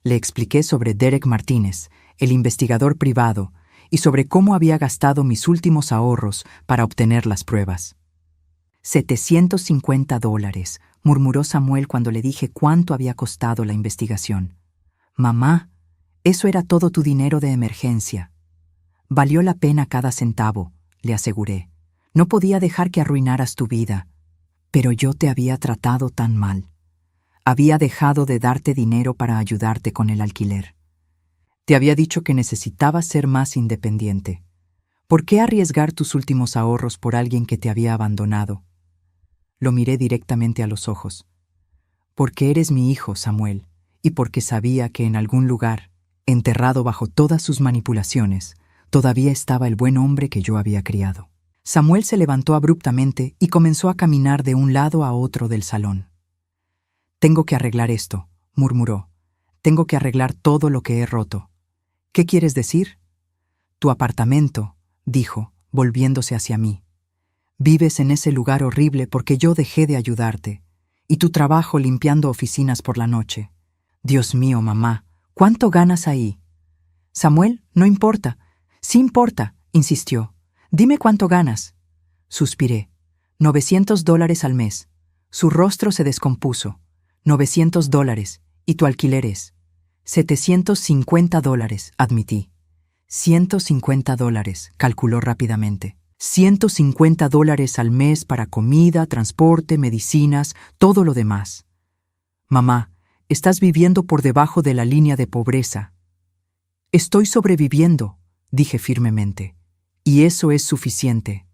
Le expliqué sobre Derek Martínez, el investigador privado, y sobre cómo había gastado mis últimos ahorros para obtener las pruebas. $750, murmuró Samuel cuando le dije cuánto había costado la investigación. Mamá, eso era todo tu dinero de emergencia. Valió la pena cada centavo, le aseguré. No podía dejar que arruinaras tu vida. Pero yo te había tratado tan mal. Había dejado de darte dinero para ayudarte con el alquiler. Te había dicho que necesitabas ser más independiente. ¿Por qué arriesgar tus últimos ahorros por alguien que te había abandonado? Lo miré directamente a los ojos. Porque eres mi hijo, Samuel, y porque sabía que en algún lugar, enterrado bajo todas sus manipulaciones, todavía estaba el buen hombre que yo había criado. Samuel se levantó abruptamente y comenzó a caminar de un lado a otro del salón. Tengo que arreglar esto, murmuró. Tengo que arreglar todo lo que he roto. ¿Qué quieres decir? Tu apartamento, dijo, volviéndose hacia mí. Vives en ese lugar horrible porque yo dejé de ayudarte. Y tu trabajo limpiando oficinas por la noche. Dios mío, mamá, ¿cuánto ganas ahí? Samuel, no importa. Sí importa, insistió. Dime cuánto ganas. Suspiré. $900 al mes. Su rostro se descompuso. $900. ¿Y tu alquiler es? $750, admití. $150, calculó rápidamente. $150 al mes para comida, transporte, medicinas, todo lo demás. Mamá, estás viviendo por debajo de la línea de pobreza. Estoy sobreviviendo, dije firmemente. Y eso es suficiente.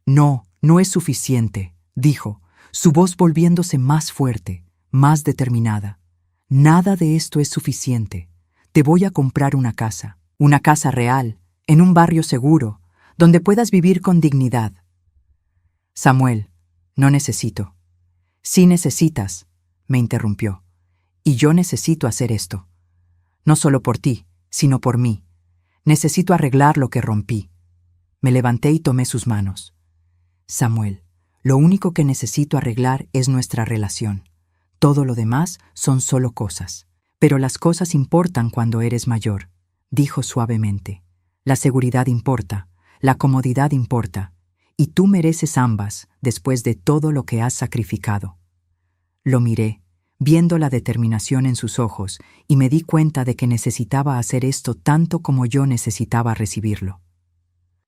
No, no es suficiente, dijo, su voz volviéndose más fuerte, más determinada. Nada de esto es suficiente. Te voy a comprar una casa real, en un barrio seguro, donde puedas vivir con dignidad. Samuel, no necesito. Sí necesitas, me interrumpió. Y yo necesito hacer esto. No solo por ti, sino por mí. Necesito arreglar lo que rompí. Me levanté y tomé sus manos. Samuel, lo único que necesito arreglar es nuestra relación. Todo lo demás son solo cosas. Pero las cosas importan cuando eres mayor, dijo suavemente. La seguridad importa, la comodidad importa, y tú mereces ambas después de todo lo que has sacrificado. Lo miré, viendo la determinación en sus ojos, y me di cuenta de que necesitaba hacer esto tanto como yo necesitaba recibirlo.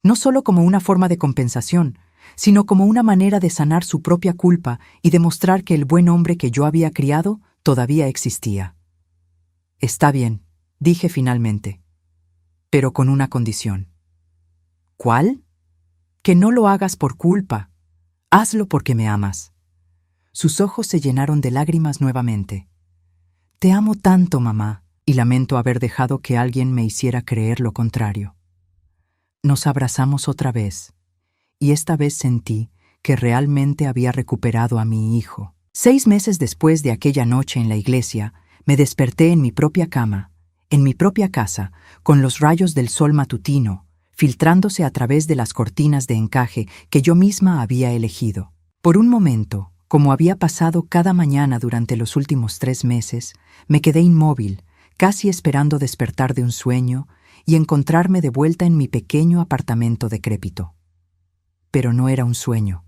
No solo como una forma de compensación, sino como una manera de sanar su propia culpa y demostrar que el buen hombre que yo había criado todavía existía. Está bien, dije finalmente, pero con una condición. ¿Cuál? Que no lo hagas por culpa. Hazlo porque me amas. Sus ojos se llenaron de lágrimas nuevamente. Te amo tanto, mamá, y lamento haber dejado que alguien me hiciera creer lo contrario. Nos abrazamos otra vez, y esta vez sentí que realmente había recuperado a mi hijo. 6 meses después de aquella noche en la iglesia, me desperté en mi propia cama, en mi propia casa, con los rayos del sol matutino, filtrándose a través de las cortinas de encaje que yo misma había elegido. Por un momento, Como había pasado cada mañana durante los últimos 3 meses, me quedé inmóvil, casi esperando despertar de un sueño y encontrarme de vuelta en mi pequeño apartamento decrépito. Pero no era un sueño.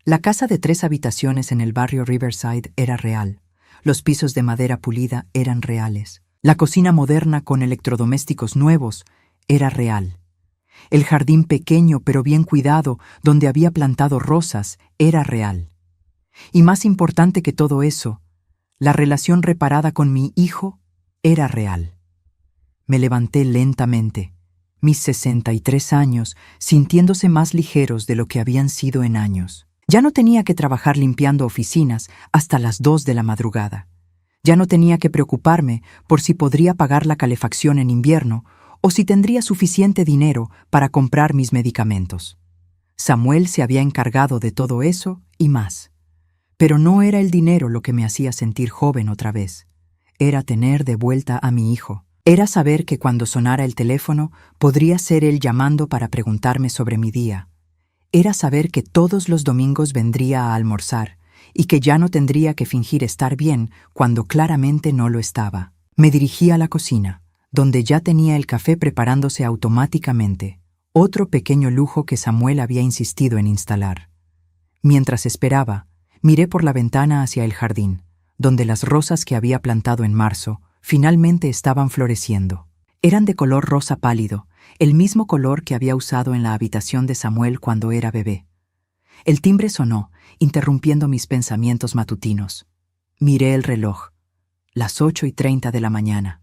La casa de 3 habitaciones en el barrio Riverside era real. Los pisos de madera pulida eran reales. La cocina moderna con electrodomésticos nuevos era real. El jardín pequeño pero bien cuidado, donde había plantado rosas, era real. Y más importante que todo eso, la relación reparada con mi hijo era real. Me levanté lentamente, mis 63 años sintiéndose más ligeros de lo que habían sido en años. Ya no tenía que trabajar limpiando oficinas hasta las 2 de la madrugada. Ya no tenía que preocuparme por si podría pagar la calefacción en invierno o si tendría suficiente dinero para comprar mis medicamentos. Samuel se había encargado de todo eso y más. Pero no era el dinero lo que me hacía sentir joven otra vez. Era tener de vuelta a mi hijo. Era saber que cuando sonara el teléfono podría ser él llamando para preguntarme sobre mi día. Era saber que todos los domingos vendría a almorzar y que ya no tendría que fingir estar bien cuando claramente no lo estaba. Me dirigí a la cocina, donde ya tenía el café preparándose automáticamente, otro pequeño lujo que Samuel había insistido en instalar. Mientras esperaba, miré por la ventana hacia el jardín, donde las rosas que había plantado en marzo finalmente estaban floreciendo. Eran de color rosa pálido, el mismo color que había usado en la habitación de Samuel cuando era bebé. El timbre sonó, interrumpiendo mis pensamientos matutinos. Miré el reloj. Las 8:30 de la mañana.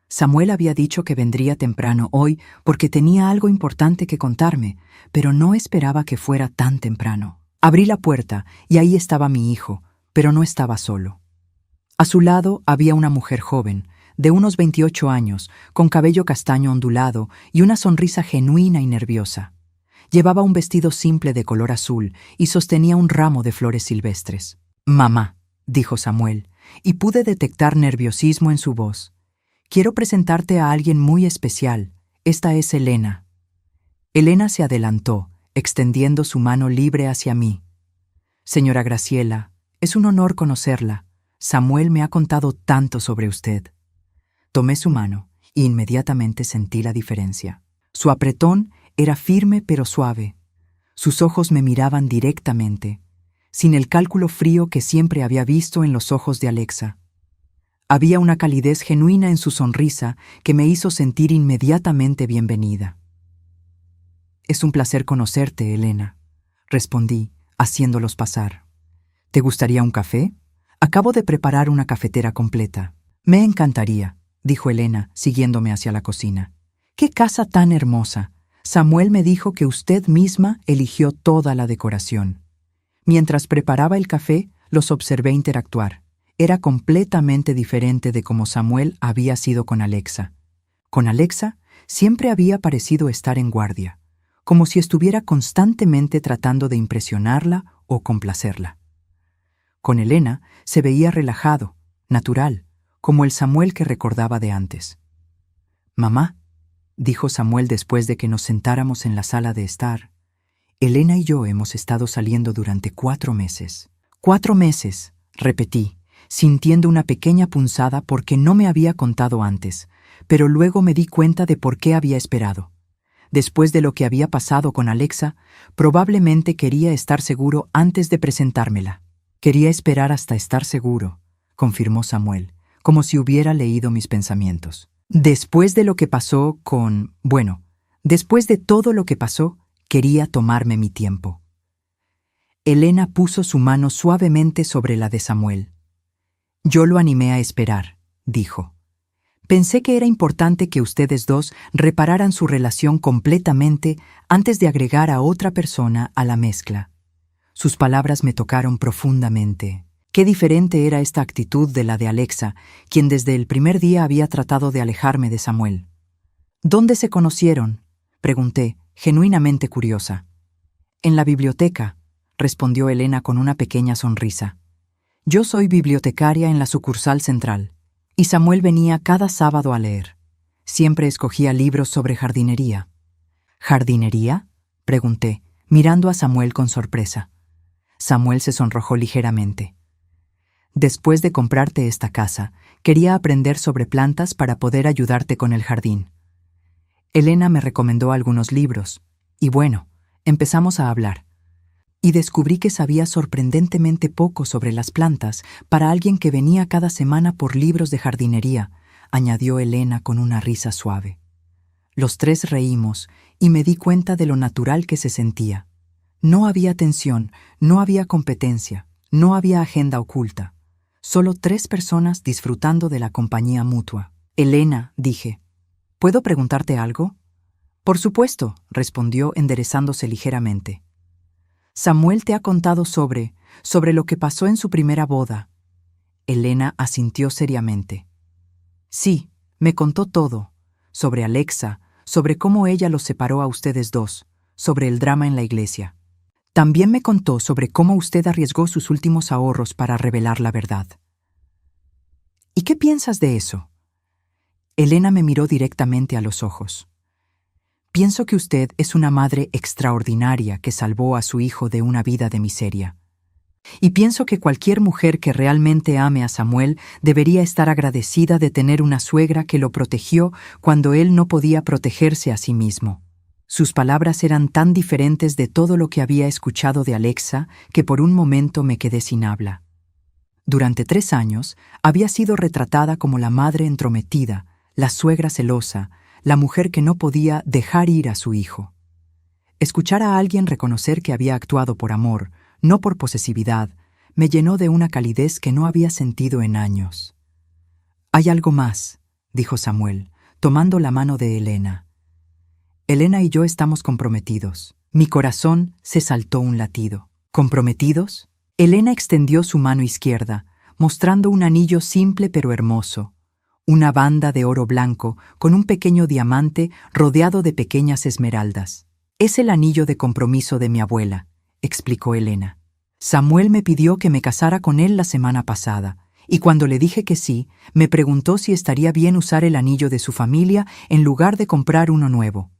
Samuel había dicho que vendría temprano hoy porque tenía algo importante que contarme, pero no esperaba que fuera tan temprano. Abrí la puerta y ahí estaba mi hijo, pero no estaba solo. A su lado había una mujer joven, de unos 28 años, con cabello castaño ondulado y una sonrisa genuina y nerviosa. Llevaba un vestido simple de color azul y sostenía un ramo de flores silvestres. «Mamá», dijo Samuel, y pude detectar nerviosismo en su voz. «Quiero presentarte a alguien muy especial. Esta es Elena». Elena se adelantó, extendiendo su mano libre hacia mí. «Señora Graciela, es un honor conocerla. Samuel me ha contado tanto sobre usted». Tomé su mano e inmediatamente sentí la diferencia. Su apretón era firme pero suave. Sus ojos me miraban directamente, sin el cálculo frío que siempre había visto en los ojos de Alexa. Había una calidez genuina en su sonrisa que me hizo sentir inmediatamente bienvenida. «Es un placer conocerte, Elena», respondí, haciéndolos pasar. «¿Te gustaría un café? Acabo de preparar una cafetera completa». «Me encantaría», dijo Elena, siguiéndome hacia la cocina. «¡Qué casa tan hermosa! Samuel me dijo que usted misma eligió toda la decoración». Mientras preparaba el café, los observé interactuar. Era completamente diferente de como Samuel había sido con Alexa. Con Alexa siempre había parecido estar en guardia, como si estuviera constantemente tratando de impresionarla o complacerla. Con Elena se veía relajado, natural, como el Samuel que recordaba de antes. «Mamá», dijo Samuel después de que nos sentáramos en la sala de estar, «Elena y yo hemos estado saliendo durante 4 meses». «4 meses», repetí, sintiendo una pequeña punzada porque no me había contado antes, pero luego me di cuenta de por qué había esperado. Después de lo que había pasado con Alexa, probablemente quería estar seguro antes de presentármela. «Quería esperar hasta estar seguro», confirmó Samuel, como si hubiera leído mis pensamientos. Después de lo que pasó después de todo lo que pasó, quería tomarme mi tiempo. Elena puso su mano suavemente sobre la de Samuel. «Yo lo animé a esperar», dijo. «Pensé que era importante que ustedes dos repararan su relación completamente antes de agregar a otra persona a la mezcla». Sus palabras me tocaron profundamente. Qué diferente era esta actitud de la de Alexa, quien desde el primer día había tratado de alejarme de Samuel. «¿Dónde se conocieron?», pregunté, genuinamente curiosa. «En la biblioteca», respondió Elena con una pequeña sonrisa. «Yo soy bibliotecaria en la sucursal central, y Samuel venía cada sábado a leer. Siempre escogía libros sobre jardinería». «¿Jardinería?», pregunté, mirando a Samuel con sorpresa. Samuel se sonrojó ligeramente. Después de comprarte esta casa, quería aprender sobre plantas para poder ayudarte con el jardín. Elena me recomendó algunos libros, y bueno, empezamos a hablar. Y descubrí que sabía sorprendentemente poco sobre las plantas para alguien que venía cada semana por libros de jardinería, añadió Elena con una risa suave. Los tres reímos y me di cuenta de lo natural que se sentía. No había tensión, no había competencia, no había agenda oculta. Solo tres personas disfrutando de la compañía mutua. Elena, dije, ¿puedo preguntarte algo? Por supuesto, respondió enderezándose ligeramente. Samuel te ha contado sobre lo que pasó en su primera boda. Elena asintió seriamente. Sí, me contó todo. Sobre Alexa, sobre cómo ella los separó a ustedes dos, sobre el drama en la iglesia. También me contó sobre cómo usted arriesgó sus últimos ahorros para revelar la verdad. ¿Y qué piensas de eso? Elena me miró directamente a los ojos. Pienso que usted es una madre extraordinaria que salvó a su hijo de una vida de miseria. Y pienso que cualquier mujer que realmente ame a Samuel debería estar agradecida de tener una suegra que lo protegió cuando él no podía protegerse a sí mismo. Sus palabras eran tan diferentes de todo lo que había escuchado de Alexa que por un momento me quedé sin habla. Durante 3 años había sido retratada como la madre entrometida, la suegra celosa, la mujer que no podía dejar ir a su hijo. Escuchar a alguien reconocer que había actuado por amor, no por posesividad, me llenó de una calidez que no había sentido en años. «Hay algo más», dijo Samuel, tomando la mano de Elena. «Elena y yo estamos comprometidos». Mi corazón se saltó un latido. ¿Comprometidos? Elena extendió su mano izquierda, mostrando un anillo simple pero hermoso. Una banda de oro blanco con un pequeño diamante rodeado de pequeñas esmeraldas. «Es el anillo de compromiso de mi abuela», explicó Elena. «Samuel me pidió que me casara con él la semana pasada, y cuando le dije que sí, me preguntó si estaría bien usar el anillo de su familia en lugar de comprar uno nuevo.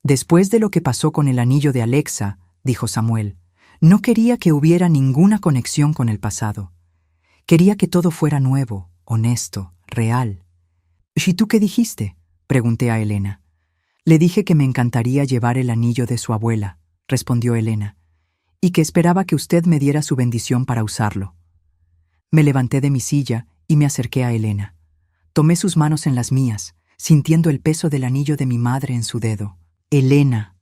Después de lo que pasó con el anillo de Alexa», dijo Samuel, «no quería que hubiera ninguna conexión con el pasado. Quería que todo fuera nuevo, honesto, real». «¿Y tú qué dijiste?», pregunté a Elena. «Le dije que me encantaría llevar el anillo de su abuela», respondió Elena, «y que esperaba que usted me diera su bendición para usarlo». Me levanté de mi silla y me acerqué a Elena. Tomé sus manos en las mías, sintiendo el peso del anillo de mi madre en su dedo. «Elena»,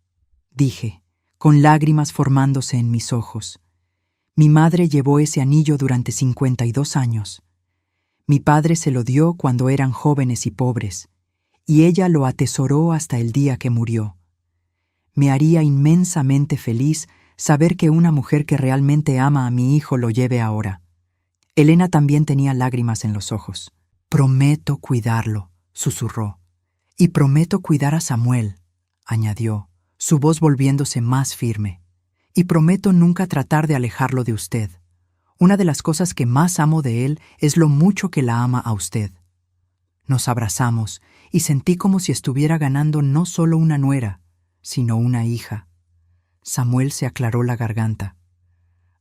dije, con lágrimas formándose en mis ojos. «Mi madre llevó ese anillo durante 52 años. Mi padre se lo dio cuando eran jóvenes y pobres, y ella lo atesoró hasta el día que murió. Me haría inmensamente feliz saber que una mujer que realmente ama a mi hijo lo lleve ahora». Elena también tenía lágrimas en los ojos. «Prometo cuidarlo», susurró. «Y prometo cuidar a Samuel», añadió, su voz volviéndose más firme. «Y prometo nunca tratar de alejarlo de usted. Una de las cosas que más amo de él es lo mucho que la ama a usted». Nos abrazamos y sentí como si estuviera ganando no solo una nuera, sino una hija. Samuel se aclaró la garganta.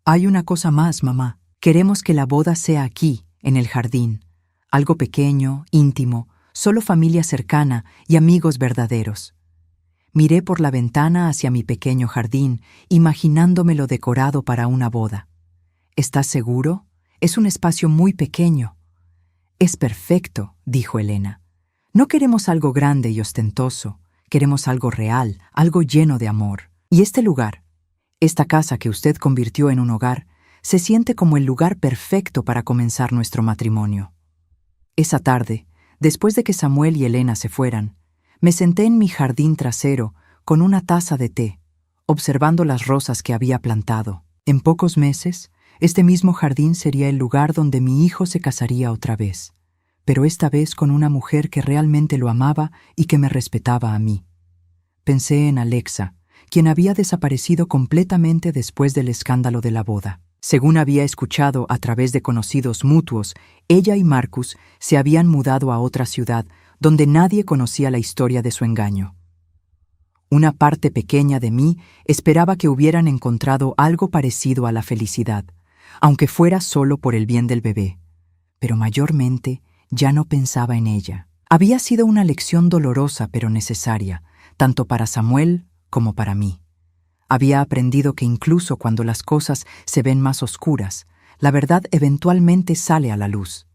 «Hay una cosa más, mamá. Queremos que la boda sea aquí, en el jardín. Algo pequeño, íntimo, solo familia cercana y amigos verdaderos». Miré por la ventana hacia mi pequeño jardín, imaginándomelo decorado para una boda. «¿Estás seguro? Es un espacio muy pequeño». «Es perfecto», dijo Elena. «No queremos algo grande y ostentoso. Queremos algo real, algo lleno de amor. Y este lugar, esta casa que usted convirtió en un hogar, se siente como el lugar perfecto para comenzar nuestro matrimonio». Esa tarde, después de que Samuel y Elena se fueran, me senté en mi jardín trasero con una taza de té, observando las rosas que había plantado. En pocos meses, este mismo jardín sería el lugar donde mi hijo se casaría otra vez, pero esta vez con una mujer que realmente lo amaba y que me respetaba a mí. Pensé en Alexa, quien había desaparecido completamente después del escándalo de la boda. Según había escuchado a través de conocidos mutuos, ella y Marcus se habían mudado a otra ciudad donde nadie conocía la historia de su engaño. Una parte pequeña de mí esperaba que hubieran encontrado algo parecido a la felicidad, aunque fuera solo por el bien del bebé. Pero mayormente ya no pensaba en ella. Había sido una lección dolorosa pero necesaria, tanto para Samuel como para mí. Había aprendido que incluso cuando las cosas se ven más oscuras, la verdad eventualmente sale a la luz.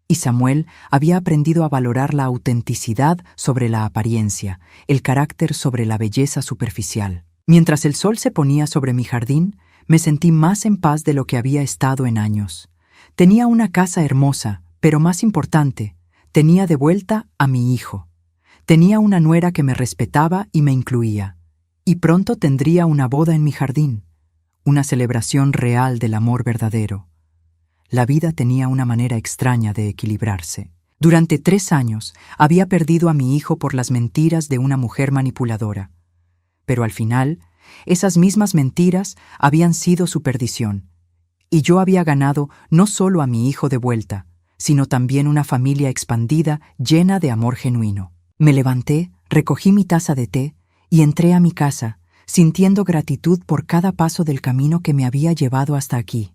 Y Samuel había aprendido a valorar la autenticidad sobre la apariencia, el carácter sobre la belleza superficial. Mientras el sol se ponía sobre mi jardín, me sentí más en paz de lo que había estado en años. Tenía una casa hermosa, pero más importante, tenía de vuelta a mi hijo. Tenía una nuera que me respetaba y me incluía. Y pronto tendría una boda en mi jardín, una celebración real del amor verdadero. La vida tenía una manera extraña de equilibrarse. Durante 3 años había perdido a mi hijo por las mentiras de una mujer manipuladora. Pero al final, esas mismas mentiras habían sido su perdición. Y yo había ganado no solo a mi hijo de vuelta, sino también una familia expandida llena de amor genuino. Me levanté, recogí mi taza de té y entré a mi casa, sintiendo gratitud por cada paso del camino que me había llevado hasta aquí.